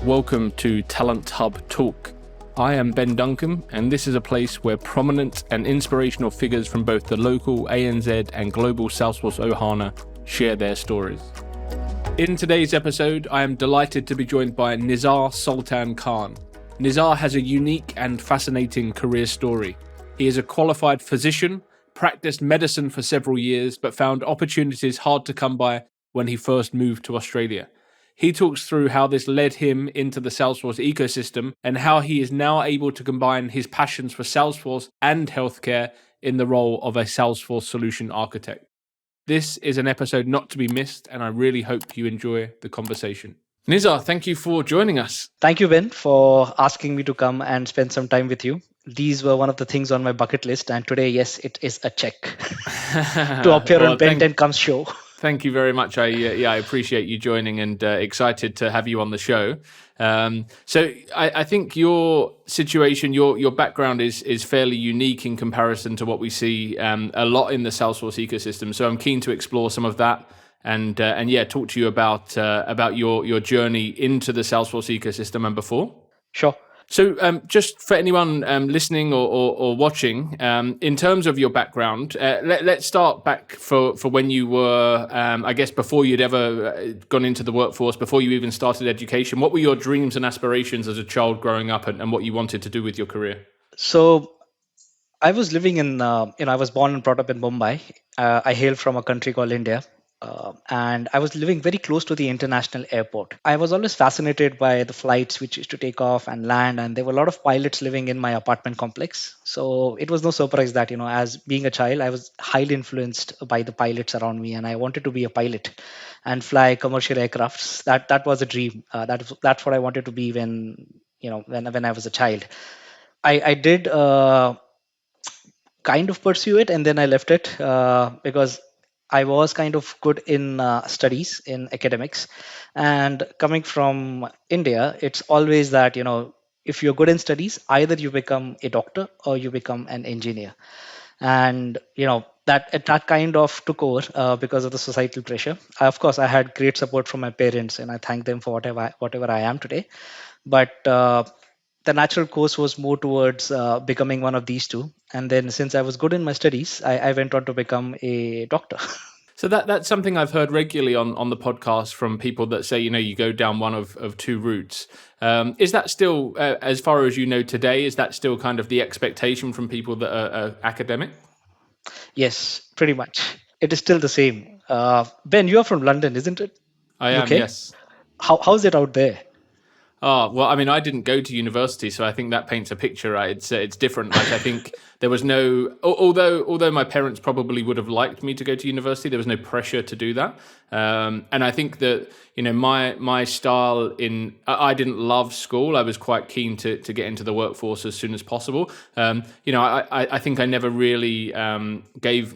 Welcome to Talent Hub Talk. I am Ben Duncan, and this is a place where prominent and inspirational figures from both the local ANZ and global Salesforce Ohana share their stories. In today's episode, I am delighted to be joined by Nisar Sultan Khan. Nisar has a unique and fascinating career story. He is a qualified physician, practiced medicine for several years, but found opportunities hard to come by when he first moved to Australia. He talks through how this led him into the Salesforce ecosystem and how he is now able to combine his passions for Salesforce and healthcare in the role of a Salesforce Solution Architect. This is an episode not to be missed, and I really hope you enjoy the conversation. Nisar, thank you for joining us. Thank you, Ben, for asking me to come and spend some time with you. These were one of the things on my bucket list, and today, yes, it is a check to appear on Ben 10 Comes show. Thank you very much. I appreciate you joining and excited to have you on the show. So I think your situation, your background is fairly unique in comparison to what we see a lot in the Salesforce ecosystem. So I'm keen to explore some of that and talk to you about your journey into the Salesforce ecosystem and before. Sure. So just for anyone listening or watching, in terms of your background, let's start back for when you were, I guess, before you'd ever gone into the workforce, before you even started education. What were your dreams and aspirations as a child growing up and what you wanted to do with your career? So I was living in, I was born and brought up in Mumbai. I hail from a country called India. And I was living very close to the international airport. I was always fascinated by the flights which used to take off and land, and there were a lot of pilots living in my apartment complex. So it was no surprise that, as being a child, I was highly influenced by the pilots around me, and I wanted to be a pilot and fly commercial aircrafts. That was a dream. That's what I wanted to be when I was a child. I did kind of pursue it, and then I left it because I was kind of good in studies, in academics. And coming from India, it's always that, if you're good in studies, either you become a doctor or you become an engineer. And, that kind of took over because of the societal pressure. Of course, I had great support from my parents, and I thank them for whatever I am today. But the natural course was more towards becoming one of these two. And then since I was good in my studies, I went on to become a doctor. So that's something I've heard regularly on the podcast from people that say, you go down one of two routes. Is that still, as far as you know today, is that still kind of the expectation from people that are academic? Yes, pretty much. It is still the same. Ben, you are from London, isn't it? I am, Okay. yes. How's it out there? Oh, well, I mean, I didn't go to university, so I think that paints a picture, right? It's different. Like, I think there was no, although my parents probably would have liked me to go to university, there was no pressure to do that. And I think that, my style I didn't love school. I was quite keen to get into the workforce as soon as possible. I think I never really gave,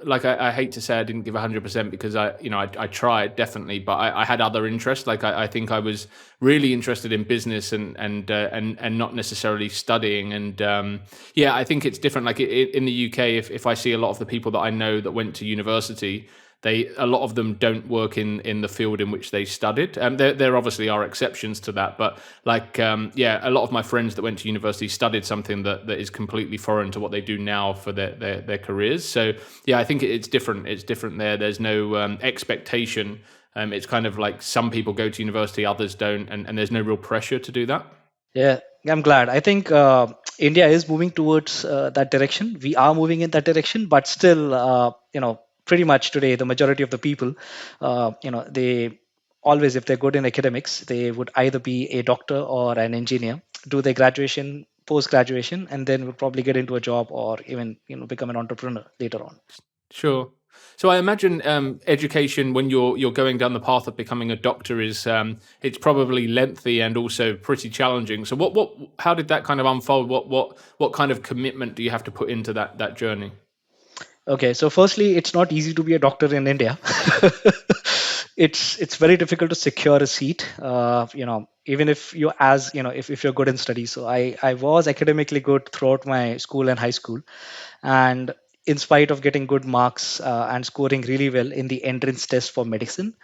like, I hate to say I didn't give 100% because I tried definitely, but I had other interests. Like, I think I was really interested in business and not necessarily studying. And I think it's different. Like in the UK, if I see a lot of the people that I know that went to university, a lot of them don't work in the field in which they studied. There obviously are exceptions to that, but a lot of my friends that went to university studied something that is completely foreign to what they do now for their careers. So I think it's different. It's different there. There's no expectation. It's kind of like some people go to university, others don't, and there's no real pressure to do that. Yeah, I'm glad. I think India is moving towards that direction. We are moving in that direction, but still, pretty much today, the majority of the people, they always, if they're good in academics, they would either be a doctor or an engineer, do their graduation, post-graduation, and then would probably get into a job or even, become an entrepreneur later on. Sure. So I imagine education, when you're going down the path of becoming a doctor, is it's probably lengthy and also pretty challenging. So how did that kind of unfold? What kind of commitment do you have to put into that journey? Okay, so firstly, it's not easy to be a doctor in India. It's very difficult to secure a seat. Even if if you're good in studies. So I was academically good throughout my school and high school, and in spite of getting good marks and scoring really well in the entrance test for medicine,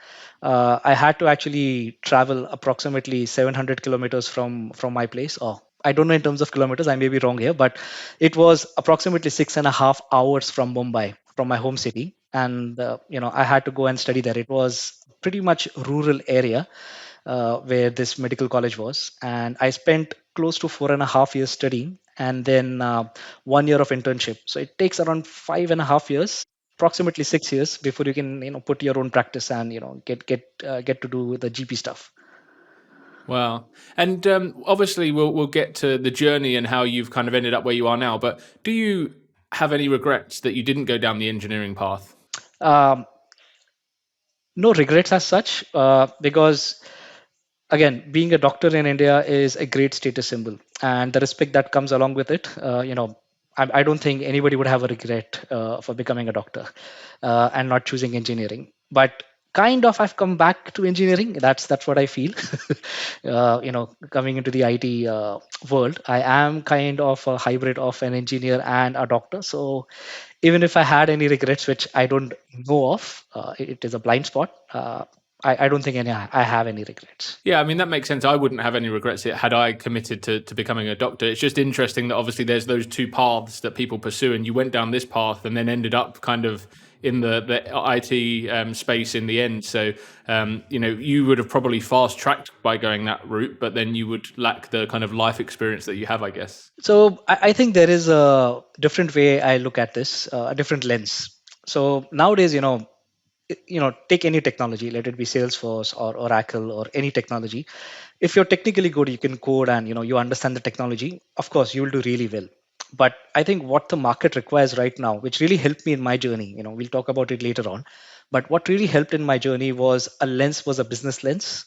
I had to actually travel approximately 700 kilometers from my place. Or I don't know in terms of kilometers, I may be wrong here, but it was approximately 6.5 hours from Mumbai, from my home city. And I had to go and study there. It was pretty much rural area where this medical college was. And I spent close to 4.5 years studying and then 1 year of internship. So it takes around 5.5 years, approximately 6 years before you can put your own practice and get to do the GP stuff. Wow. And obviously, we'll get to the journey and how you've kind of ended up where you are now. But do you have any regrets that you didn't go down the engineering path? Um, no regrets as such, because again, being a doctor in India is a great status symbol, and the respect that comes along with it. I don't think anybody would have a regret for becoming a doctor and not choosing engineering. But kind of, I've come back to engineering. That's what I feel. Coming into the IT world, I am kind of a hybrid of an engineer and a doctor. So even if I had any regrets, which I don't know of, it is a blind spot. I don't think I have any regrets. Yeah, I mean, that makes sense. I wouldn't have any regrets had I committed to becoming a doctor. It's just interesting that obviously there's those two paths that people pursue, and you went down this path and then ended up kind of in the IT space in the end. So, you would have probably fast tracked by going that route, but then you would lack the kind of life experience that you have, I guess. So I think there is a different way I look at this, a different lens. So nowadays, take any technology, let it be Salesforce or Oracle or any technology. If you're technically good, you can code and you understand the technology. Of course, you will do really well. But I think what the market requires right now, which really helped me in my journey, we'll talk about it later on. But what really helped in my journey was a business lens,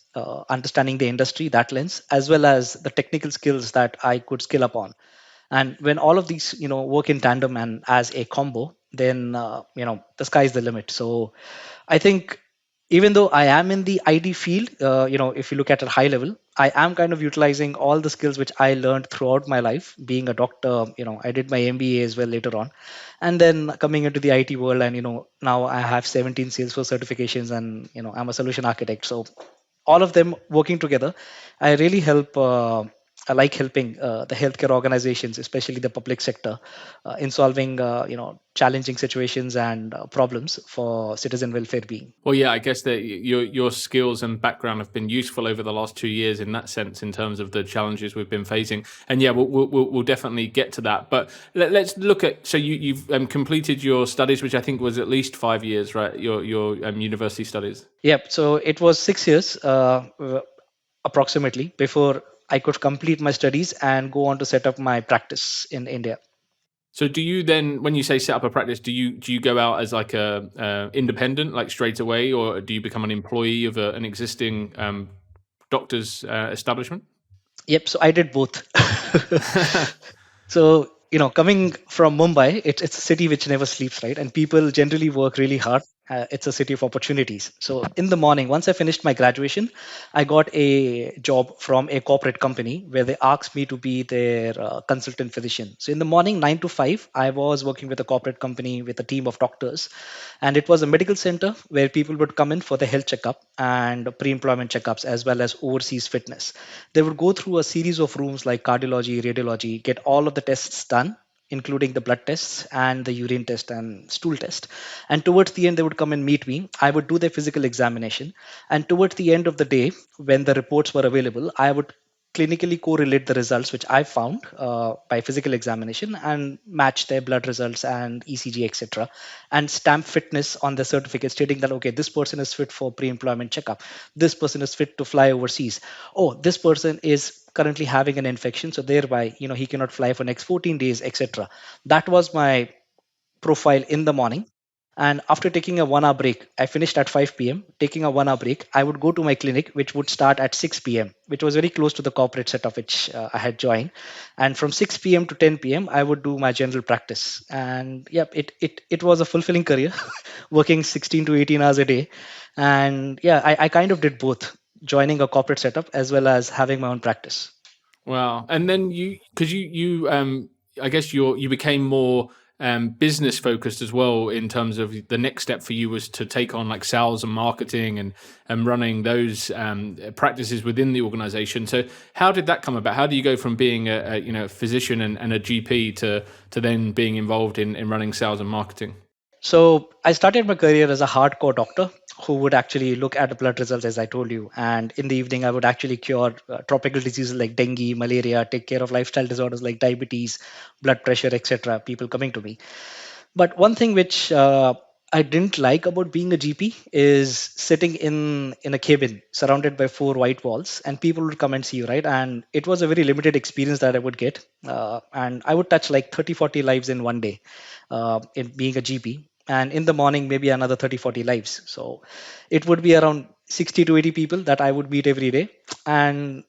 understanding the industry, that lens, as well as the technical skills that I could skill up on. And when all of these work in tandem and as a combo, then the sky is the limit. So I think even though I am in the ID field, if you look at a high level, I am kind of utilizing all the skills which I learned throughout my life. Being a doctor, I did my MBA as well later on, and then coming into the IT world, and now I have 17 Salesforce certifications, and I'm a solution architect. So all of them working together, I really help. I like helping the healthcare organizations, especially the public sector, in solving challenging situations and problems for citizen welfare being. Well, yeah, I guess that your skills and background have been useful over the last 2 years in that sense, in terms of the challenges we've been facing. And yeah, we'll definitely get to that. But let's look at, so you've completed your studies, which I think was at least 5 years, right? Your university studies. Yep. So it was 6 years approximately before I could complete my studies and go on to set up my practice in India. So do you then, when you say set up a practice, do you go out as like a independent, like straight away, or do you become an employee of an existing doctor's establishment? Yep. So I did both. So, coming from Mumbai, it's a city which never sleeps, right? And people generally work really hard. It's a city of opportunities. So, in the morning, once I finished my graduation, I got a job from a corporate company where they asked me to be their consultant physician. So, in the morning, 9 to 5, I was working with a corporate company with a team of doctors. And it was a medical center where people would come in for the health checkup and pre employment checkups as well as overseas fitness. They would go through a series of rooms like cardiology, radiology, get all of the tests done, including the blood tests and the urine test and stool test. And towards the end, they would come and meet me. I would do their physical examination. And towards the end of the day, when the reports were available, I would clinically correlate the results which I found by physical examination and match their blood results and ECG, etc., and stamp fitness on the certificate stating that, okay, this person is fit for pre-employment checkup. This person is fit to fly overseas. Oh, this person is currently having an infection, so thereby, he cannot fly for next 14 days, etc. That was my profile in the morning. And after taking a 1 hour break, I finished at 5 p.m. Taking a 1 hour break, I would go to my clinic, which would start at 6 p.m., which was very close to the corporate setup which I had joined. And from 6 p.m. to 10 p.m., I would do my general practice. And yep, it was a fulfilling career, working 16 to 18 hours a day. And yeah, I kind of did both, joining a corporate setup as well as having my own practice. Wow. And then because you I guess you became more business focused as well, in terms of the next step for you was to take on like sales and marketing and running those practices within the organization. So how did that come about? How do you go from being a physician and a GP to then being involved in running sales and marketing? So I started my career as a hardcore doctor who would actually look at the blood results, as I told you. And in the evening, I would actually cure tropical diseases like dengue, malaria, take care of lifestyle disorders like diabetes, blood pressure, etc. People coming to me. But one thing which I didn't like about being a GP is sitting in a cabin surrounded by four white walls, and people would come and see you, right? And it was a very limited experience that I would get, and I would touch like 30, 40 lives in one day, in being a GP. And in the morning, maybe another 30, 40 lives. So it would be around 60 to 80 people that I would meet every day. And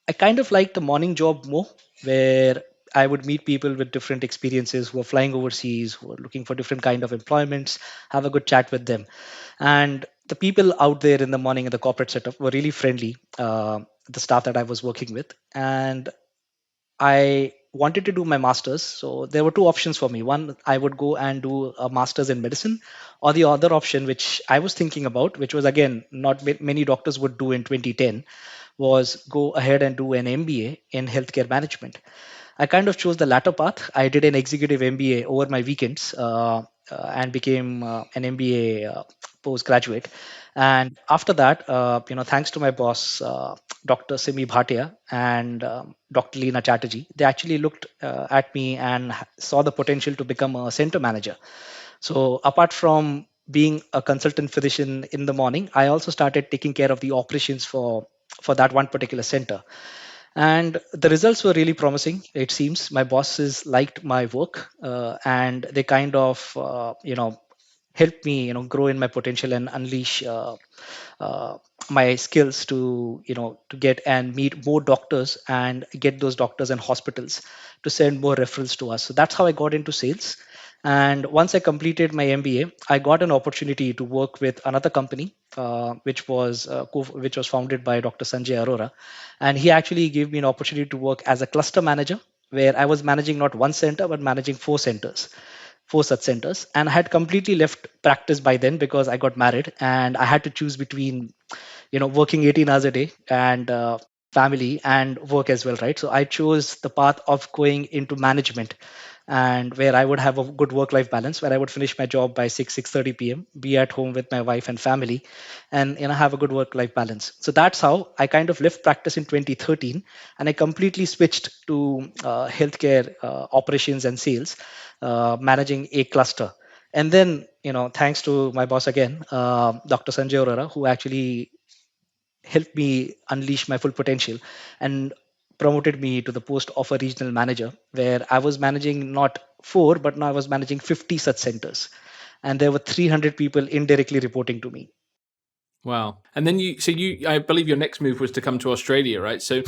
I kind of like the morning job more, where I would meet people with different experiences who are flying overseas, who are looking for different kind of employments, have a good chat with them. And the people out there in the morning in the corporate setup were really friendly, the staff that I was working with. And I wanted to do my master's. So there were two options for me. One, I would go and do a master's in medicine, or the other option, which I was thinking about, which was again not many doctors would do in 2010, was go ahead and do an MBA in healthcare management. I kind of chose the latter path. I did an executive MBA over my weekends, and became an MBA postgraduate. And after that, thanks to my boss, Dr. Simi Bhatia and Dr. Leena Chatterjee, they actually looked at me and saw the potential to become a center manager. So apart from being a consultant physician in the morning, I also started taking care of the operations for that one particular center. And the results were really promising. It seems my bosses liked my work, and they kind of helped me grow in my potential and unleash uh, my skills to to get and meet more doctors and get those doctors and hospitals to send more referrals to us. So that's how I got into sales. And once I completed my MBA, I got an opportunity to work with another company, which was founded by Dr. Sanjay Arora, and he actually gave me an opportunity to work as a cluster manager, where I was managing not one center but managing four such centers. And I had completely left practice by then because I got married and I had to choose between working 18 hours a day and family and work as well, right? So I chose the path of going into management, and where I would have a good work life balance, where I would finish my job by 6:30 p.m., be at home with my wife and family, and have a good work life balance. So that's how I kind of left practice in 2013, and I completely switched to healthcare operations and sales, managing a cluster. And then, thanks to my boss again, Dr. Sanjay Arora, who actually helped me unleash my full potential and promoted me to the post of a regional manager, where I was managing not four, but now I was managing 50 such centers. And there were 300 people indirectly reporting to me. Wow. And then I believe your next move was to come to Australia, right? So,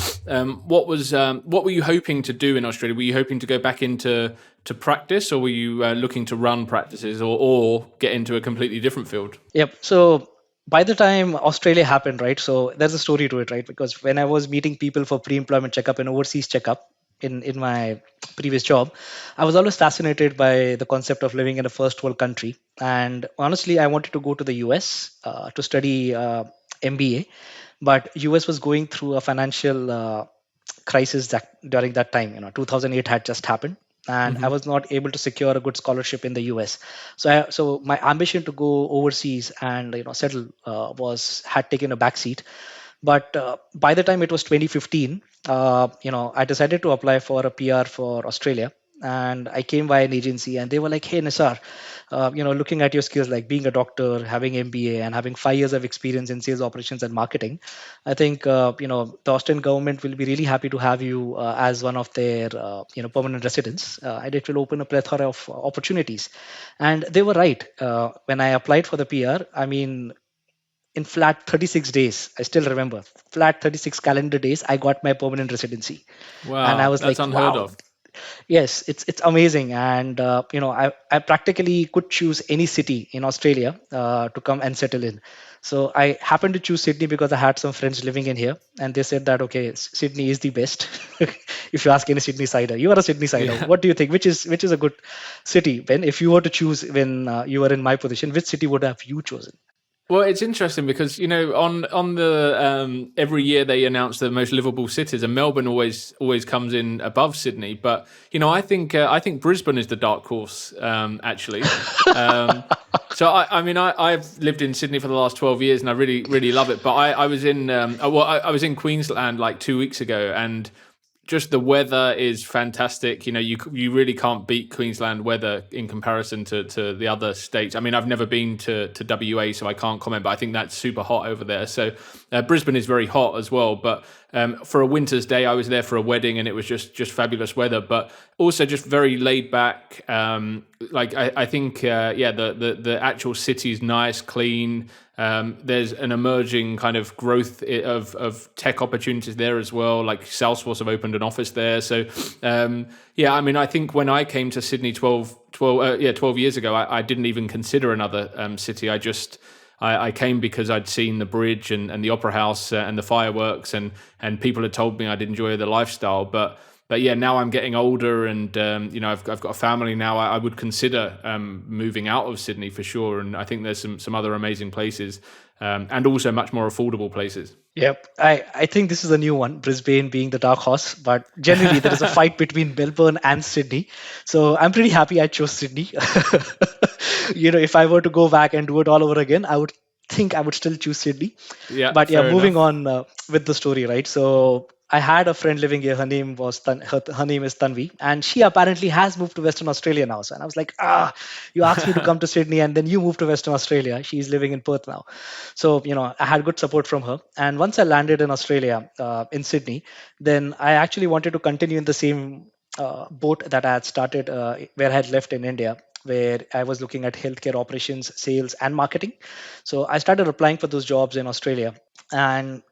what were you hoping to do in Australia? Were you hoping to go back to practice, or were you looking to run practices, or get into a completely different field? Yep. So by the time Australia happened, right? So there's a story to it, right? Because when I was meeting people for pre-employment checkup and overseas checkup in my previous job, I was always fascinated by the concept of living in a first world country. And honestly, I wanted to go to the US to study MBA, but US was going through a financial crisis that during that time, 2008 had just happened, and I Hmm. was not able to secure a good scholarship in the US. So my ambition to go overseas and settle was had taken a backseat. But by the time it was 2015, I decided to apply for a PR for Australia. And I came by an agency, and they were like, "Hey, Nisar, looking at your skills, like being a doctor, having MBA, and having 5 years of experience in sales operations and marketing, I think the Australian government will be really happy to have you as one of their permanent residents, and it will open a plethora of opportunities." And they were right. When I applied for the PR, I mean, in flat 36 days, I still remember, flat 36 calendar days, I got my permanent residency. And I Wow, was that's like, unheard wow, of. yes, it's amazing. And I practically could choose any city in Australia to come and settle in. So I happened to choose Sydney because I had some friends living in here, and they said that okay, Sydney is the best. If you ask any Sydney sider, you are a Sydney sider. Yeah. What do you think? Which is a good city? When if you were to choose when you were in my position, which city would have you chosen? Well, it's interesting because on the every year they announce the most livable cities, and Melbourne always comes in above Sydney. But I think Brisbane is the dark horse actually. Um, so I've lived in Sydney for the last 12 years, and I really love it. But I was in I was in Queensland like 2 weeks ago, and just the weather is fantastic. You really can't beat Queensland weather in comparison to the other states. I mean, I've never been to WA, so I can't comment, but I think that's super hot over there. So Brisbane is very hot as well. But for a winter's day, I was there for a wedding, and it was just fabulous weather. But also just very laid back. I think the actual city's nice, clean. There's an emerging kind of growth of tech opportunities there as well. Like Salesforce have opened an office there. So I think when I came to Sydney 12 years ago, I didn't even consider another city. I came because I'd seen the bridge and the opera house and the fireworks, and people had told me I'd enjoy the lifestyle. But yeah, now I'm getting older, and I've got a family now. I would consider moving out of Sydney for sure, and I think there's some other amazing places, and also much more affordable places. Yep, I think this is a new one, Brisbane being the dark horse, but generally there is a fight between Melbourne and Sydney. So I'm pretty happy I chose Sydney. If I were to go back and do it all over again, I would think I would still choose Sydney. Yeah, But yeah, fair moving enough. on with the story, right? So I had a friend living here. Her name is Tanvi, and she apparently has moved to Western Australia now. So, and I was like, you asked me to come to Sydney, and then you moved to Western Australia. She's living in Perth now. So, I had good support from her. And once I landed in Australia, in Sydney, then I actually wanted to continue in the same boat that I had started, where I had left in India, where I was looking at healthcare operations, sales, and marketing. So I started applying for those jobs in Australia. And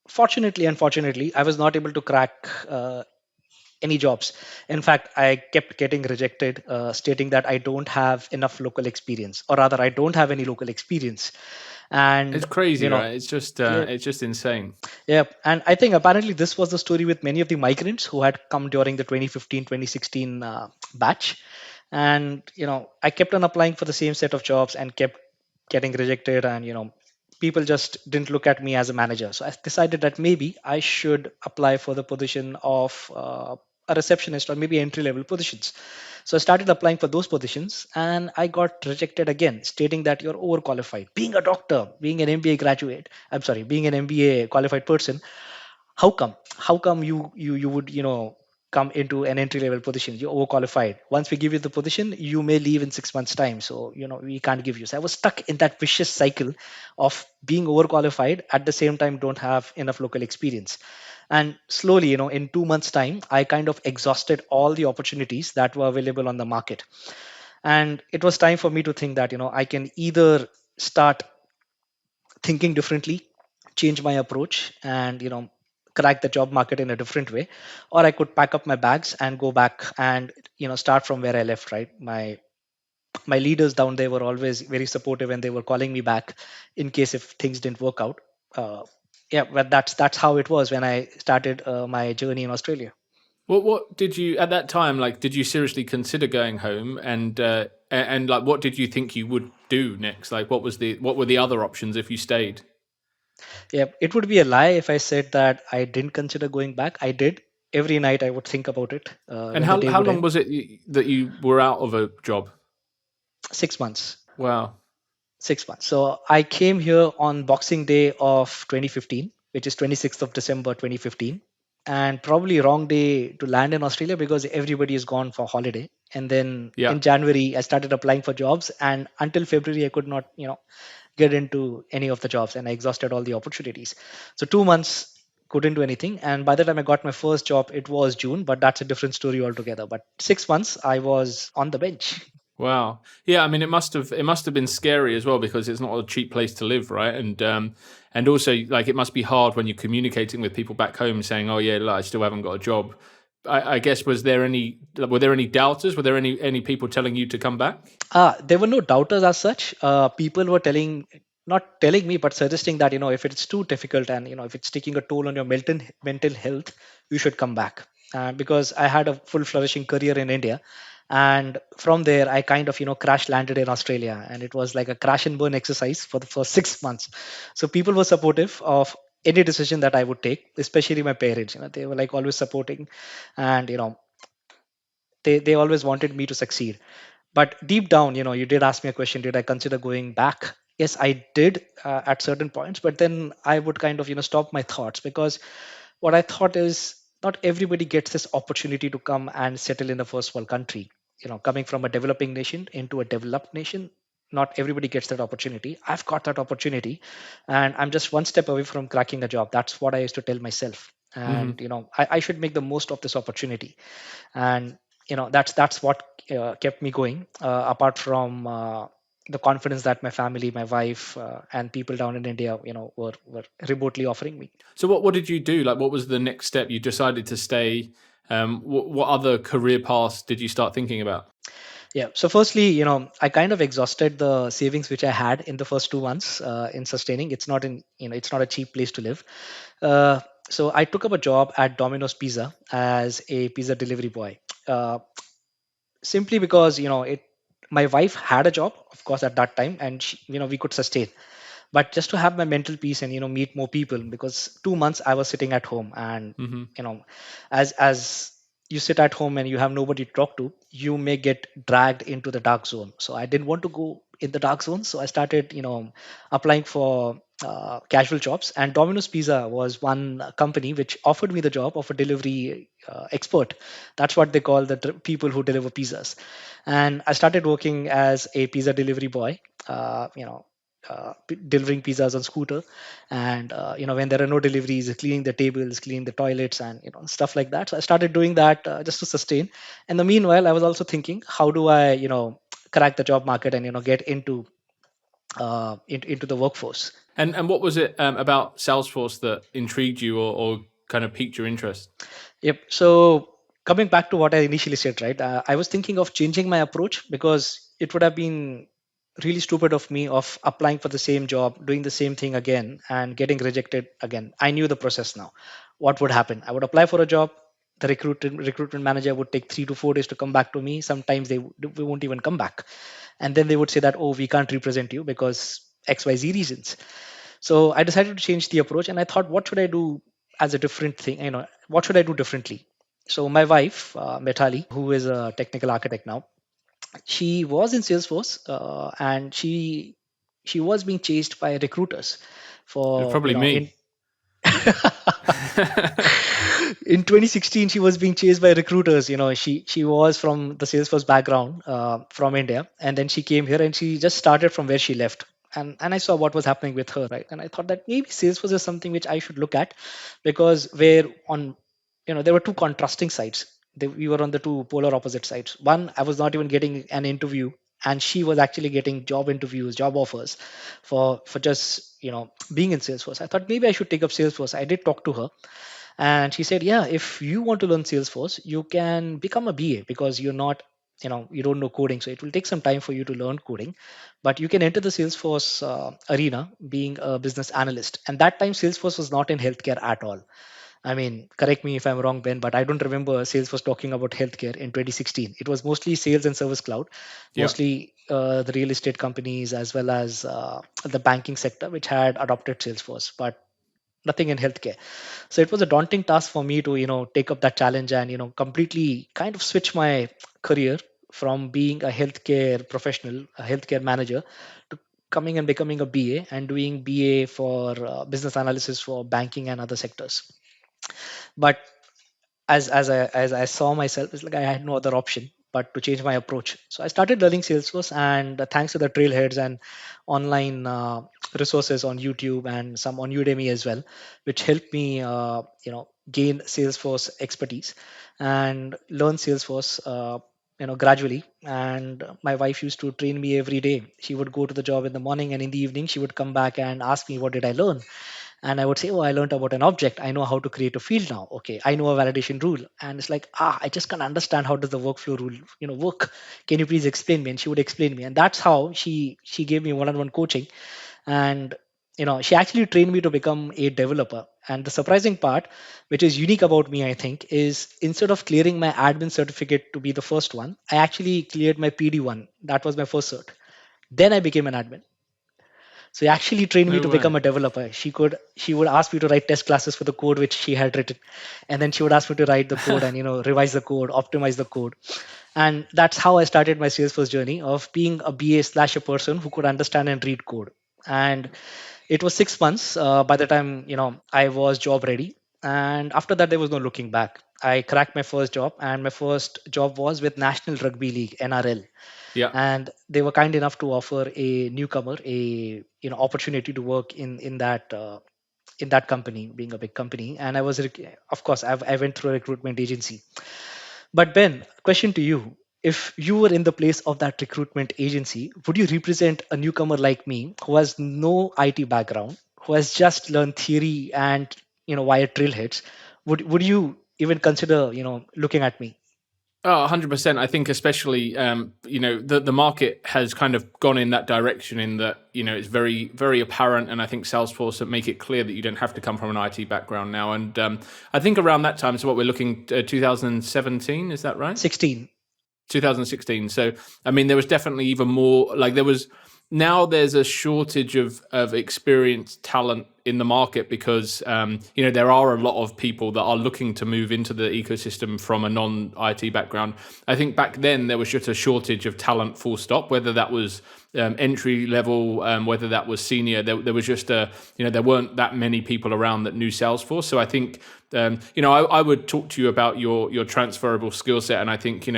fortunately, unfortunately, I was not able to crack any jobs. In fact, I kept getting rejected, stating that I don't have enough local experience, or rather, I don't have any local experience. It's And crazy, you know, right? yeah, It's just insane. yeah, and I think apparently this was the story with many of the migrants who had come during the 2015, 2016 batch. And I kept on applying for the same set of jobs and kept getting rejected. And people just didn't look at me as a manager. So I decided that maybe I should apply for the position of a receptionist, or maybe entry level positions. So I started applying for those positions, and I got rejected again, stating that you're overqualified. Being a doctor, being an MBA graduate, I'm sorry, being an MBA qualified person, how come you would come into an entry level position? You're overqualified. Once we give you the position, you may leave in 6 months time, so we can't give you. So I was stuck in that vicious cycle of being overqualified, at the same time don't have enough local experience. And slowly, in 2 months time, I kind of exhausted all the opportunities that were available on the market. And it was time for me to think that I can either start thinking differently, change my approach, and crack the job market in a different way, or I could pack up my bags and go back and start from where I left. Right, my leaders down there were always very supportive, and they were calling me back in case if things didn't work out. uh, yeah, but that's how it was when I started my journey in Australia. What did you at that time like? Did you seriously consider going home, and like what did you think you would do next? Like what were the other options if you stayed? Yeah, it would be a lie if I said that I didn't consider going back. I did. Every night I would think about it And when the day how would long end. was it that you were out of a job? 6 months. Wow. 6 months. So I came here on Boxing Day of 2015, which is 26th of December 2015, and probably wrong day to land in Australia because everybody is gone for holiday. And then Yeah. in January I started applying for jobs, and until February I could not, get into any of the jobs, and I exhausted all the opportunities. So 2 months couldn't do anything, and by the time I got my first job, it was June, but that's a different story altogether. But 6 months I was on the bench. Wow. Yeah, I mean it must have been scary as well because it's not a cheap place to live, right? And also like it must be hard when you're communicating with people back home saying, "Oh yeah, like, I still haven't got a job." I guess were there any doubters? Were there any people telling you to come back? There were no doubters as such. People were telling. not telling me, but suggesting that, if it's too difficult and, if it's taking a toll on your mental health, you should come back. Because I had a full flourishing career in India. And from there, I kind of, crash landed in Australia. And it was like a crash and burn exercise for the first 6 months. So people were supportive of any decision that I would take, especially my parents. They were like always supporting. And, they always wanted me to succeed. But deep down, you did ask me a question, did I consider going back? Yes, I did, at certain points, but then I would kind of, stop my thoughts, because what I thought is, not everybody gets this opportunity to come and settle in a first world country. Coming from a developing nation into a developed nation, not everybody gets that opportunity. I've got that opportunity, and I'm just one step away from cracking a job. That's what I used to tell myself. And, I should make the most of this opportunity. And, that's what kept me going, apart from the confidence that my family, my wife, and people down in India, were remotely offering me. So what did you do? Like, what was the next step? You decided to stay. What other career paths did you start thinking about? Yeah. So firstly, I kind of exhausted the savings which I had in the first 2 months, in sustaining. It's not a cheap place to live. Uh, so I took up a job at Domino's Pizza as a pizza delivery boy. Uh, Simply because, my wife had a job, of course, at that time, and we could sustain. But just to have my mental peace and, meet more people, because 2 months I was sitting at home. And, Hmm. you know as you sit at home and you have nobody to talk to, you may get dragged into the dark zone. So I didn't want to go in the dark zone, so I started, applying for casual jobs. And Domino's Pizza was one company which offered me the job of a delivery expert. That's what they call the people who deliver pizzas. And I started working as a pizza delivery boy, delivering pizzas on scooter. And, when there are no deliveries, cleaning the tables, cleaning the toilets, and, stuff like that. So I started doing that, just to sustain. And the meanwhile, I was also thinking, how do I, crack the job market and, get into the workforce. And what was it about Salesforce that intrigued you or kind of piqued your interest? Yep. So coming back to what I initially said, right? I was thinking of changing my approach, because it would have been really stupid of me of applying for the same job, doing the same thing again, and getting rejected again. I knew the process now. What would happen? I would apply for a job. The recruitment manager would take 3 to 4 days to come back to me. Sometimes they won't even come back, and then they would say that, oh, we can't represent you because XYZ reasons. So I decided to change the approach, and I thought, what should I do as a different thing? What should I do differently? So my wife, Metali, who is a technical architect now, she was in Salesforce, and she was being chased by recruiters It was for, probably in me. in 2016 she was being chased by recruiters. She was from the Salesforce background, from India, and then she came here and she just started from where she left. And I saw what was happening with her, right? And I thought that maybe Salesforce is something which I should look at, because where on there were two contrasting sides. We were on the two polar opposite sides. One, I was not even getting an interview, and she was actually getting job interviews, job offers, for just, being in Salesforce. I thought maybe I should take up Salesforce. I did talk to her, and she said, yeah, if you want to learn Salesforce, you can become a BA, because you're not, you don't know coding, so it will take some time for you to learn coding. But you can enter the Salesforce arena being a business analyst. And that time Salesforce was not in healthcare at all. I mean, correct me if I'm wrong, Ben, but I don't remember Salesforce talking about healthcare in 2016. It was mostly sales and service cloud, Yeah. mostly the real estate companies, as well as the banking sector, which had adopted Salesforce, but nothing in healthcare. So it was a daunting task for me to, take up that challenge and, completely kind of switch my career from being a healthcare professional, a healthcare manager, to coming and becoming a BA and doing BA for business analysis for banking and other sectors. But as I saw myself, it's like I had no other option but to change my approach. So I started learning Salesforce, and thanks to the trailheads and online resources on YouTube and some on Udemy as well, which helped me, gain Salesforce expertise and learn Salesforce, gradually. And my wife used to train me every day. She would go to the job in the morning, and in the evening she would come back and ask me what did I learn. And I would say, oh, I learned about an object, I know how to create a field now, okay, I know a validation rule. And it's like, I just can't understand how does the workflow rule, work. Can you please explain me? And she would explain me, and that's how she gave me one-on-one coaching. And she actually trained me to become a developer. And the surprising part, which is unique about me, I think, is instead of clearing my admin certificate to be the first one, I actually cleared my PD1. That was my first cert. Then I became an admin. So he actually trained me No to become way. a developer. She would ask me to write test classes for the code which she had written, and then she would ask me to write the code and revise the code, optimize the code. And that's how I started my Salesforce journey of being a BA slash a person who could understand and read code. And it was 6 months by the time I was job ready. And after that, there was no looking back. I cracked my first job, and my first job was with National Rugby League (NRL), Yeah. and they were kind enough to offer a newcomer a opportunity to work in that company, being a big company. And of course, I went through a recruitment agency. But Ben, question to you: if you were in the place of that recruitment agency, would you represent a newcomer like me who has no IT background, who has just learned theory and via trailheads? Would you even consider looking at me? Oh, 100%. I think especially, the market has kind of gone in that direction in that, it's very, very apparent. And I think Salesforce that make it clear that you don't have to come from an IT background now. And I think around that time, so what we're looking, 2017, is that right? 16. 2016. So, I mean, there was definitely even more, like now there's a shortage of experienced talent in the market because there are a lot of people that are looking to move into the ecosystem from a non-IT background. I think back then there was just a shortage of talent, full stop. Whether that was entry level, whether that was senior, there was just there weren't that many people around that knew Salesforce. So I think I would talk to you about your transferable skill set, and I think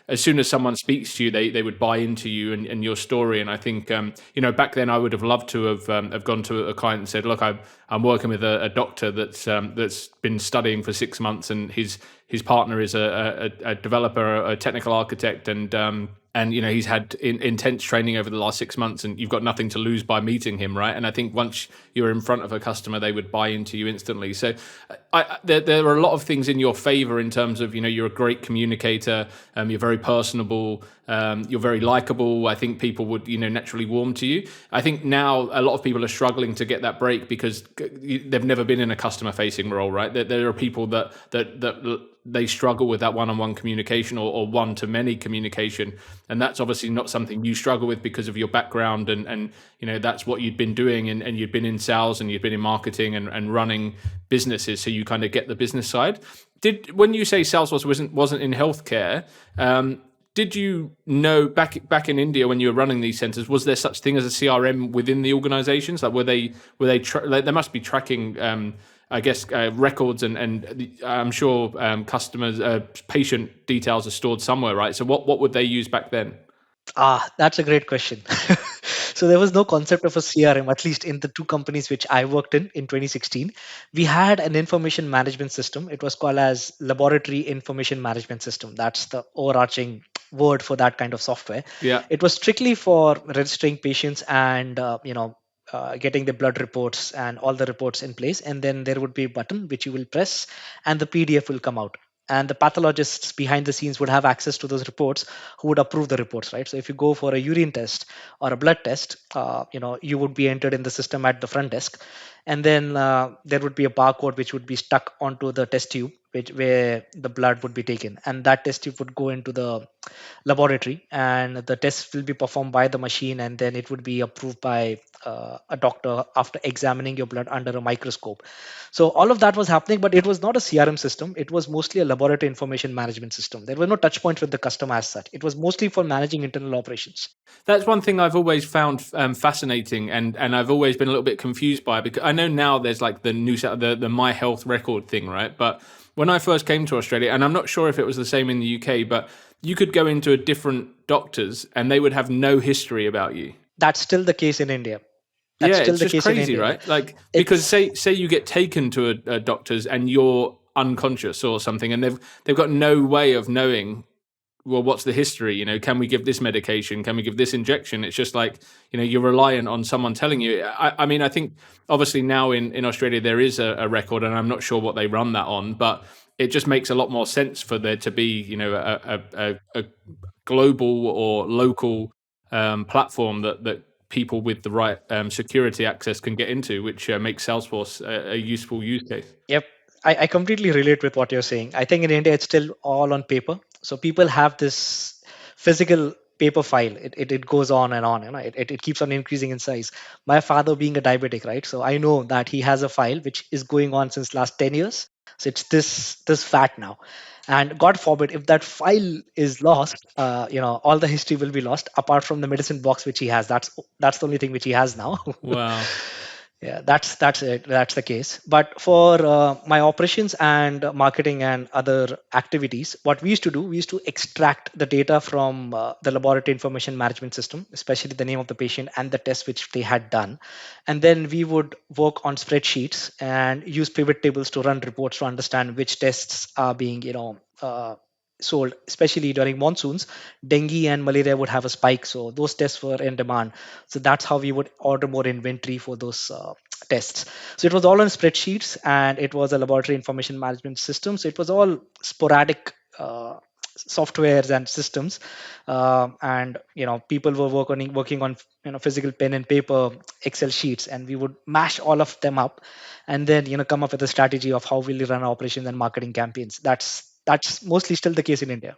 as soon as someone speaks to you, they would buy into you and your story. And I think back then I would have loved to have gone to a client and said, look, I'm working with a doctor that's been studying for 6 months, and his partner is a developer, a technical architect, and he's had intense training over the last 6 months, and you've got nothing to lose by meeting him, right? And I think once you're in front of a customer, they would buy into you instantly. So there are a lot of things in your favor in terms of you're a great communicator, you're very personable, you're very likable. I think people would naturally warm to you. I think now a lot of people are struggling to get that break because they've never been in a customer facing role, right? There are people that they struggle with that one-on-one communication or one-to-many communication, and that's obviously not something you struggle with because of your background and that's what you'd been doing, and you'd been in sales and you'd been in marketing and running businesses, so you kind of get the business side. When you say Salesforce wasn't in healthcare, did you know back in India when you were running these centers, was there such thing as a CRM within the organizations? Like were they like, there must be tracking I guess records and I'm sure customers patient details are stored somewhere, right? So what would they use back then? That's a great question. So there was no concept of a CRM, at least in the two companies which I worked in 2016. We had an information management system. It was called as Laboratory Information Management System. That's the overarching word for that kind of software. Yeah. It was strictly for registering patients and getting the blood reports and all the reports in place. And then there would be a button which you will press, and the PDF will come out. And the pathologists behind the scenes would have access to those reports, who would approve the reports, right? So if you go for a urine test or a blood test, you would be entered in the system at the front desk, and then there would be a barcode which would be stuck onto the test tube, where the blood would be taken, and that test tube would go into the laboratory, and the test will be performed by the machine, and then it would be approved by a doctor after examining your blood under a microscope. So all of that was happening, but it was not a CRM system. It was mostly a laboratory information management system. There were no touch points with the customer as such. It was mostly for managing internal operations. That's one thing I've always found fascinating, and I've always been a little bit confused by it, because I know now there's like the My Health record thing, right? But when I first came to Australia, and I'm not sure if it was the same in the UK, but you could go into a different doctors and they would have no history about you. That's still the case in India. That's Yeah, still it's the just case in crazy, India. right? Like because It's say you get taken to a doctor's and you're unconscious or something, and they've got no way of knowing, well, what's the history? Can we give this medication? Can we give this injection? It's just like, you're reliant on someone telling you. I mean, I think obviously now in Australia there is a record, and I'm not sure what they run that on, but it just makes a lot more sense for there to be, a global or local platform that people with the right security access can get into, which makes Salesforce a useful use case. Yep. I completely relate with what you're saying. I think in India, it's still all on paper. So people have this physical paper file. It goes on and on. It keeps on increasing in size. My father being a diabetic, right? So I know that he has a file which is going on since last 10 years. So it's this fat now. And God forbid, if that file is lost, all the history will be lost apart from the medicine box which he has. That's the only thing which he has now. Wow. Yeah, that's it. That's the case. But for my operations and marketing and other activities, what we used to do, we used to extract the data from the laboratory information management system, especially the name of the patient and the test which they had done, and then we would work on spreadsheets and use pivot tables to run reports to understand which tests are being sold, especially during monsoons. Dengue and malaria would have a spike, so those tests were in demand. So that's how we would order more inventory for those tests. So it was all on spreadsheets, and it was a laboratory information management system. So it was all sporadic softwares and systems, and people were working on physical pen and paper Excel sheets, and we would mash all of them up, and then come up with a strategy of how will we run our operations and marketing campaigns. That's mostly still the case in India.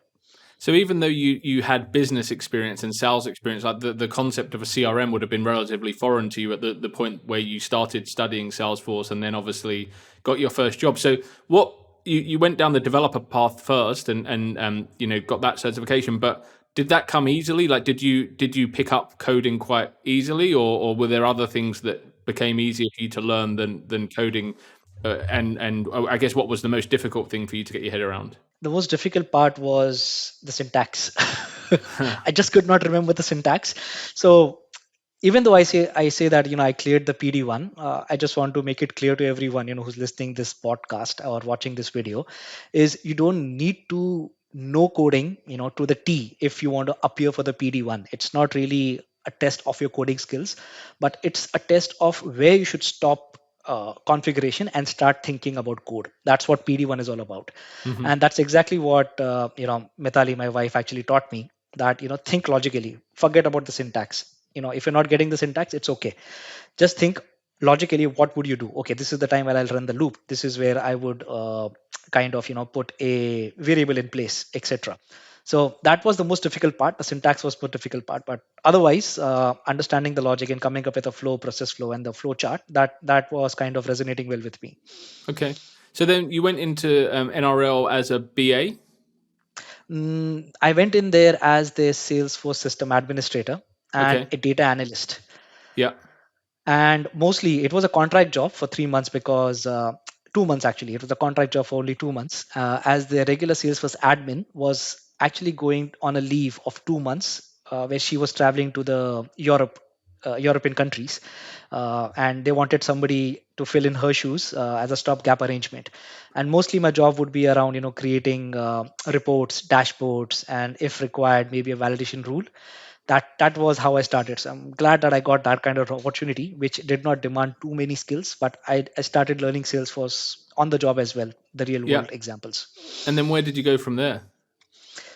So even though you had business experience and sales experience, like the concept of a CRM would have been relatively foreign to you at the point where you started studying Salesforce and then obviously got your first job. So what you went down the developer path first and got that certification, but did that come easily? Like did you pick up coding quite easily, or were there other things that became easier for you to learn than coding? And I guess what was the most difficult thing for you to get your head around? The most difficult part was the syntax. I just could not remember the syntax. So even though I say that I cleared the PD1, I just want to make it clear to everyone who's listening this podcast or watching this video, is you don't need to know coding to the T if you want to appear for the PD1. It's not really a test of your coding skills, but it's a test of where you should stop configuration and start thinking about code. That's what PD1 is all about. Hmm. And that's exactly what Mithali, my wife, actually taught me, that think logically, forget about the syntax. If you're not getting the syntax, it's okay. Just think logically, what would you do? Okay, this is the time where I'll run the loop. This is where I would kind of put a variable in place, etc. So that was the most difficult part. The syntax was the difficult part, but otherwise, understanding the logic and coming up with a flow, process flow, and the flow chart, that was kind of resonating well with me. Okay. So then you went into NRL as a BA. I went in there as the Salesforce system administrator and Okay. a data analyst. Yeah. And mostly it was a contract job for 3 months, because 2 months actually. It was a contract job for only 2 months, as the regular Salesforce admin was actually going on a leave of 2 months, where she was traveling to the European countries, and they wanted somebody to fill in her shoes as a stopgap arrangement. And mostly my job would be around creating reports, dashboards, and if required, maybe a validation rule. That was how I started. So I'm glad that I got that kind of opportunity, which did not demand too many skills, but I started learning Salesforce on the job as well, the real Yeah. world examples. And then where did you go from there?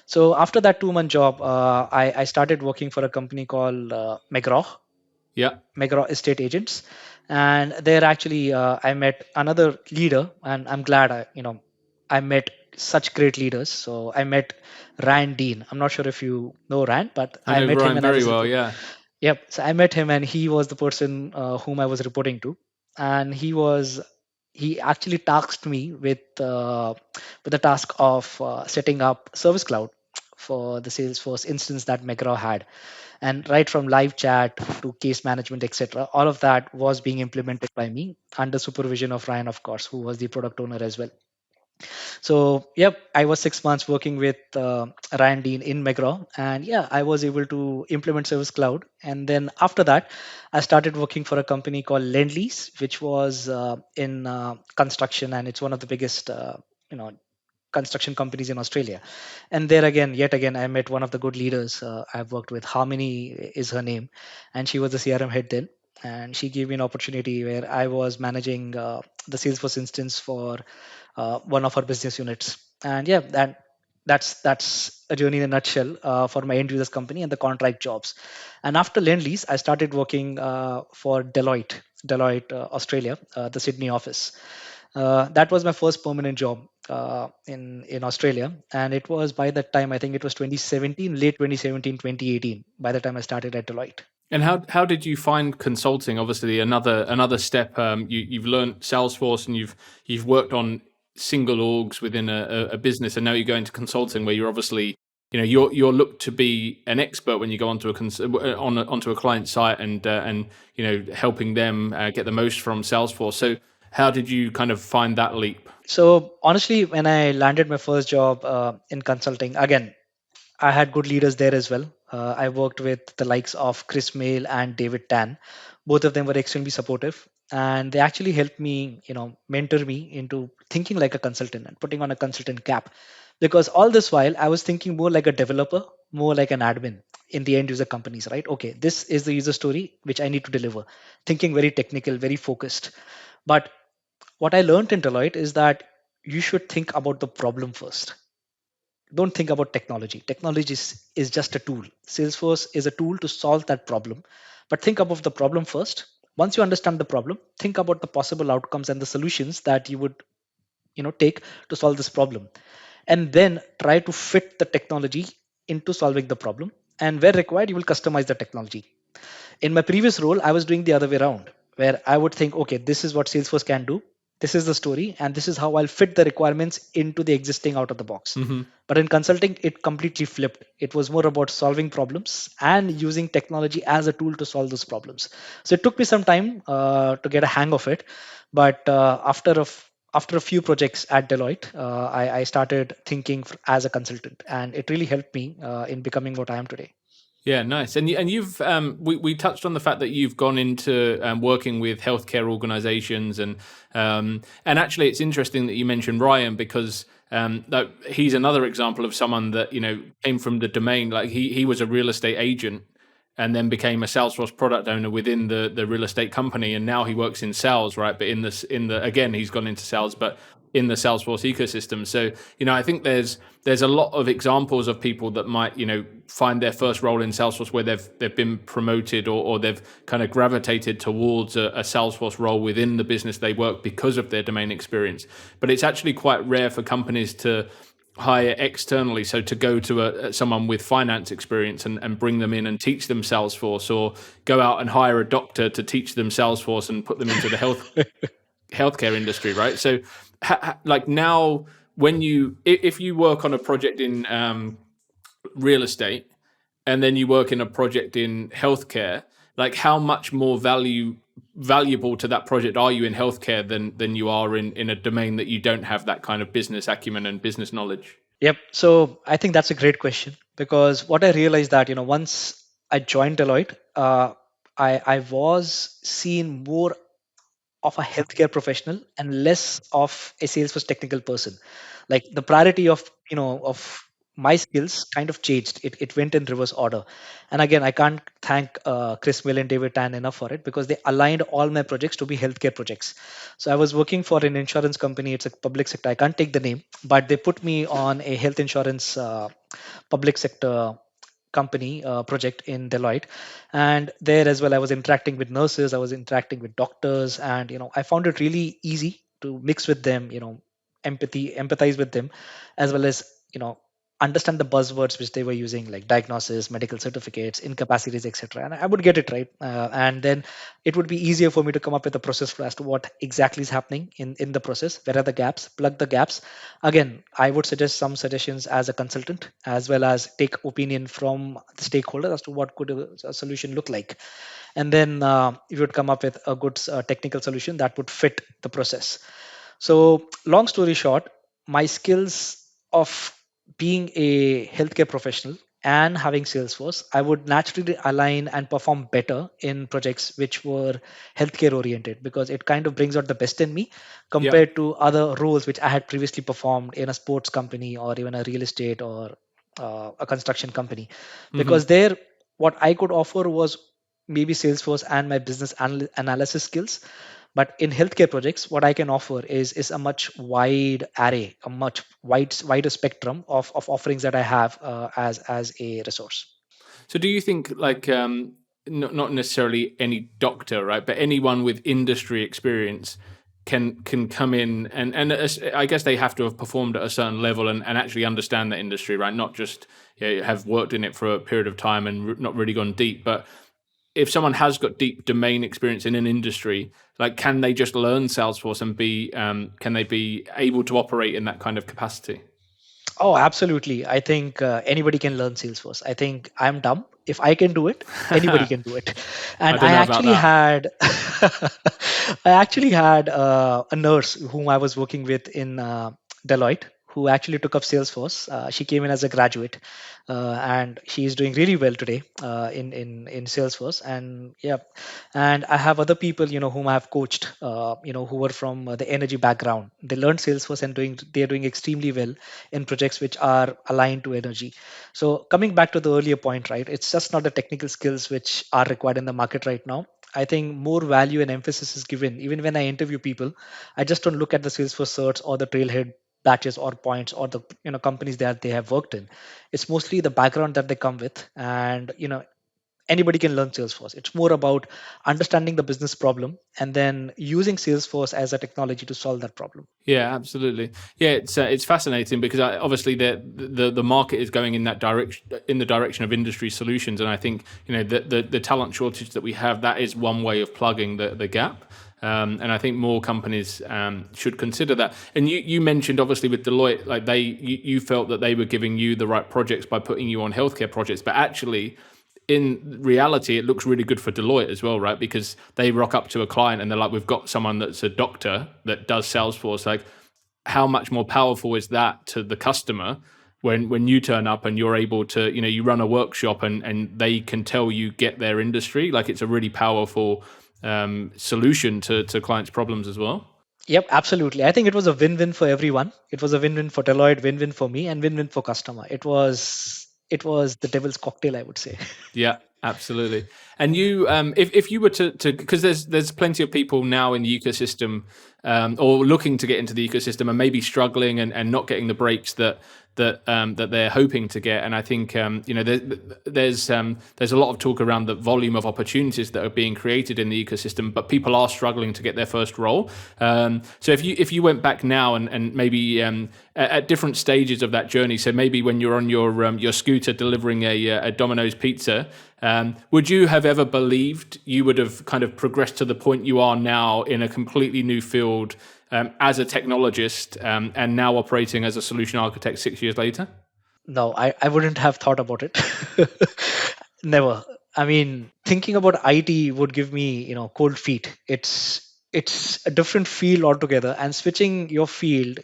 So after that 2 month job, I started working for a company called Yeah. McGraw Estate Agents, and there actually I met another leader, and I'm glad I met such great leaders. So I met Rand Dean. I'm not sure if you know Rand, but I I know met him, Ryan and I very was well. Yeah. Yep. So I met him, and he was the person whom I was reporting to, and he actually tasked me with the task of setting up Service Cloud for the Salesforce instance that McGraw had, and right from live chat to case management, etc. All of that was being implemented by me under supervision of Ryan, of course, who was the product owner as well. So, yep, I was 6 months working with Ryan Dean in McGraw, and yeah, I was able to implement Service Cloud. And then after that, I started working for a company called Lendlease, which was in construction, and it's one of the biggest, you know, construction companies in Australia. And there again, yet again, I met one of the good leaders I've worked with. Harmony is her name, and she was the CRM head then. And she gave me an opportunity where I was managing the Salesforce instance for one of our business units. And yeah, that. That's a journey in a nutshell for my end users company and the contract jobs. And after Lend-Lease, I started working for Deloitte, Australia, the Sydney office. That was my first permanent job in Australia, and it was by that time, I think it was 2017, late 2017, 2018. By the time I started at Deloitte. And how did you find consulting? Obviously, another step. You've learned Salesforce, and you've worked on single orgs within a business, and now you go into consulting, where you're obviously, you're looked to be an expert when you go onto onto a client site, and helping them get the most from Salesforce. So how did you kind of find that leap? So honestly, when I landed my first job in consulting, again, I had good leaders there as well. I worked with the likes of Chris Mail and David Tan. Both of them were extremely supportive, and they actually helped me, mentor me into thinking like a consultant and putting on a consultant cap. Because all this while, I was thinking more like a developer, more like an admin in the end user companies, right? Okay, this is the user story which I need to deliver. Thinking very technical, very focused. But what I learned in Deloitte is that you should think about the problem first. Don't think about technology. Technology is just a tool. Salesforce is a tool to solve that problem. But think about the problem first. Once you understand the problem, think about the possible outcomes and the solutions that you would take to solve this problem. And then try to fit the technology into solving the problem. And where required, you will customize the technology. In my previous role, I was doing the other way around, where I would think, okay, this is what Salesforce can do. This is the story, and this is how I'll fit the requirements into the existing out of the box. Hmm. But in consulting, it completely flipped. It was more about solving problems and using technology as a tool to solve those problems. So it took me some time to get a hang of it. But after a few projects at Deloitte, I started thinking as a consultant, and it really helped me in becoming what I am today. Yeah, nice. And you've we touched on the fact that you've gone into working with healthcare organizations, and actually it's interesting that you mentioned Ryan, because that he's another example of someone that came from the domain. Like he was a real estate agent, and then became a Salesforce product owner within the real estate company, and now he works in sales, right? But in the again, he's gone into sales, but in the Salesforce ecosystem. So I think there's a lot of examples of people that might find their first role in Salesforce where they've been promoted, or they've kind of gravitated towards a Salesforce role within the business they work because of their domain experience. But it's actually quite rare for companies to hire externally, so to go to someone with finance experience and bring them in and teach them Salesforce, or go out and hire a doctor to teach them Salesforce and put them into the healthcare industry, right? So like now, when if you work on a project in real estate, and then you work in a project in healthcare, like how much more valuable to that project are you in healthcare than you are in a domain that you don't have that kind of business acumen and business knowledge? Yep. So I think that's a great question, because what I realized that once I joined Deloitte, I was seen more of a healthcare professional and less of a Salesforce technical person. Like the priority of my skills kind of changed. It went in reverse order. And again, I can't thank Chris Mill and David Tan enough for it, because they aligned all my projects to be healthcare projects. So I was working for an insurance company. It's a public sector. I can't take the name, but they put me on a health insurance public sector company project in Deloitte. And there as well, I was interacting with nurses, I was interacting with doctors, and I found it really easy to mix with them, empathize with them, as well as understand the buzzwords which they were using, like diagnosis, medical certificates, incapacities, etc. And I would get it right, and then it would be easier for me to come up with a process for as to what exactly is happening in the process, where are the gaps, plug the gaps. Again, I would suggest some suggestions as a consultant, as well as take opinion from the stakeholder as to what could a solution look like. And then you would come up with a good technical solution that would fit the process. So long story short, my skills of being a healthcare professional and having Salesforce, I would naturally align and perform better in projects which were healthcare oriented, because it kind of brings out the best in me Yeah. compared to other roles which I had previously performed in a sports company or even a real estate or a construction company. Because Hmm. there, what I could offer was maybe Salesforce and my business analysis skills, But in healthcare projects, what I can offer is a much wide array, a much wider spectrum of offerings that I have as a resource. So do you think like not necessarily any doctor, right, but anyone with industry experience can come in I guess they have to have performed at a certain level and actually understand the industry, right? Not just have worked in it for a period of time and not really gone deep, but if someone has got deep domain experience in an industry, like can they just learn Salesforce and be can they be able to operate in that kind of capacity? Oh, absolutely. I think anybody can learn Salesforce. I think I'm dumb. If I can do it, anybody can do it. I And don't I know about actually that. had, I actually had a nurse whom I was working with in Deloitte who actually took up Salesforce. She came in as a graduate, and she is doing really well today in Salesforce. And yeah, and I have other people, whom I have coached, who were from the energy background. They learned Salesforce and they're doing extremely well in projects which are aligned to energy. So coming back to the earlier point, right, it's just not the technical skills which are required in the market right now. I think more value and emphasis is given. Even when I interview people, I just don't look at the Salesforce certs or the trailhead batches or points or the companies that they have worked in. It's mostly the background that they come with, and anybody can learn Salesforce. It's more about understanding the business problem and then using Salesforce as a technology to solve that problem. Yeah, absolutely. Yeah, it's fascinating because obviously the market is going in that direction, in the direction of industry solutions, and I think the talent shortage that we have, that is one way of plugging the gap. And I think more companies should consider that. And you mentioned obviously with Deloitte, like you felt that they were giving you the right projects by putting you on healthcare projects, but actually in reality, it looks really good for Deloitte as well, right? Because they rock up to a client and they're like, "We've got someone that's a doctor that does Salesforce." Like, how much more powerful is that to the customer when you turn up and you're able to, you run a workshop and they can tell you get their industry? Like, it's a really powerful solution to clients' problems as well. Yep, absolutely. I think it was a win-win for everyone. It was a win-win for Deloitte, win-win for me, and win-win for customer. It was the devil's cocktail, I would say. Yeah, absolutely. And you, if you were to, because there's plenty of people now in the ecosystem, or looking to get into the ecosystem and maybe struggling and not getting the breaks that they're hoping to get. And I think there's a lot of talk around the volume of opportunities that are being created in the ecosystem, but people are struggling to get their first role. So if you went back now and maybe at different stages of that journey, so maybe when you're on your scooter delivering a Domino's pizza, would you have ever believed you would have kind of progressed to the point you are now in a completely new field, as a technologist, and now operating as a solution architect 6 years later? No, I wouldn't have thought about it. Never. I mean, thinking about IT would give me, cold feet. It's a different field altogether, and switching your field,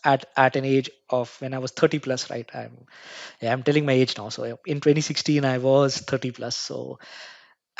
at an age of when I was 30 plus, right? I'm telling my age now. So in 2016, I was 30 plus. So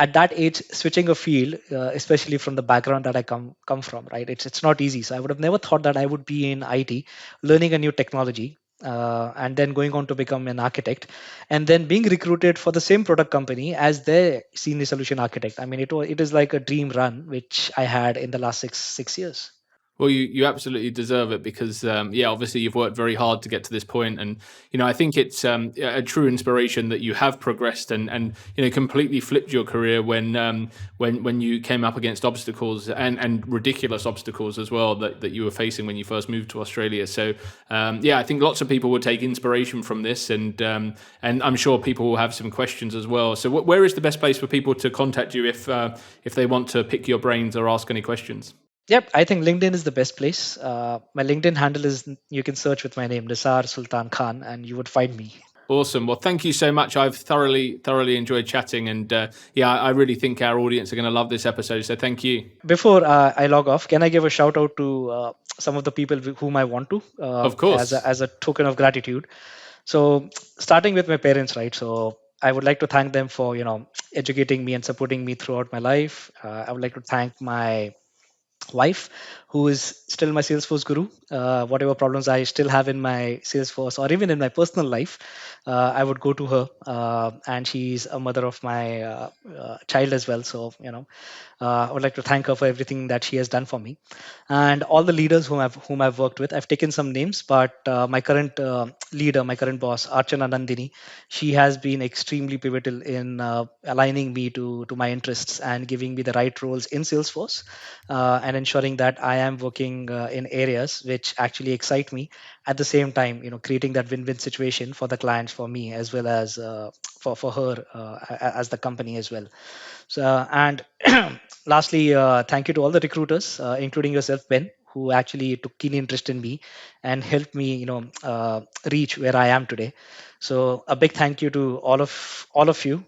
at that age, switching a field, especially from the background that I come from, right? It's not easy. So I would have never thought that I would be in IT, learning a new technology, and then going on to become an architect, and then being recruited for the same product company as their senior solution architect. I mean, it is like a dream run which I had in the last six years. Well, you absolutely deserve it because, yeah, obviously you've worked very hard to get to this point, and I think it's a true inspiration that you have progressed and completely flipped your career when you came up against obstacles and ridiculous obstacles as well that you were facing when you first moved to Australia. So yeah, I think lots of people will take inspiration from this, and I'm sure people will have some questions as well. So where is the best place for people to contact you if they want to pick your brains or ask any questions? Yep, I think LinkedIn is the best place. My LinkedIn handle is, you can search with my name, Nisar Sultan Khan, and you would find me. Awesome. Well, thank you so much. I've thoroughly enjoyed chatting, and yeah, I really think our audience are going to love this episode. So thank you. Before I log off, can I give a shout out to some of the people whom I want to, Of as course. a token of gratitude? So, starting with my parents, right? So, I would like to thank them for educating me and supporting me throughout my life. I would like to thank my wife, who is still my Salesforce guru. Whatever problems I still have in my Salesforce or even in my personal life, I would go to her, and she's a mother of my child as well. So I would like to thank her for everything that she has done for me, and all the leaders whom I've worked with. I've taken some names, but my current leader, my current boss, Archana Nandini, she has been extremely pivotal in aligning me to my interests and giving me the right roles in Salesforce, and ensuring that I am working in areas which actually excite me. At the same time, creating that win-win situation for the clients, for me, as well as for her, as the company as well. So, and lastly, thank you to all the recruiters, including yourself, Ben, who actually took keen interest in me and helped me, reach where I am today. So, a big thank you to all of you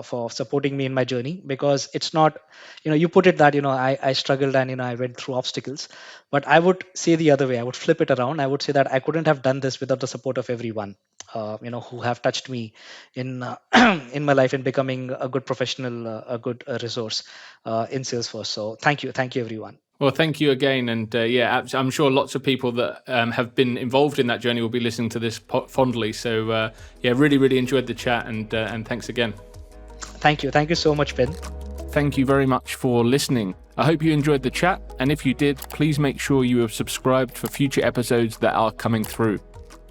for supporting me in my journey, because it's not, you put it that I struggled and I went through obstacles, but I would say the other way. I would flip it around. I would say that I couldn't have done this without the support of everyone, who have touched me in in my life in becoming a good professional, a good resource in Salesforce. So thank you everyone. Well, thank you again. And I'm sure lots of people that have been involved in that journey will be listening to this fondly. So really, really enjoyed the chat, and thanks again. Thank you so much, Ben. Thank you very much for listening. I hope you enjoyed the chat, and if you did, please make sure you have subscribed for future episodes that are coming through.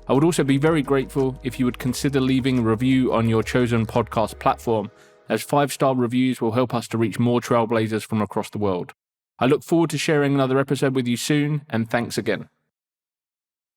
I would also be very grateful if you would consider leaving a review on your chosen podcast platform, as 5-star reviews will help us to reach more trailblazers from across the world. I look forward to sharing another episode with you soon, and thanks again.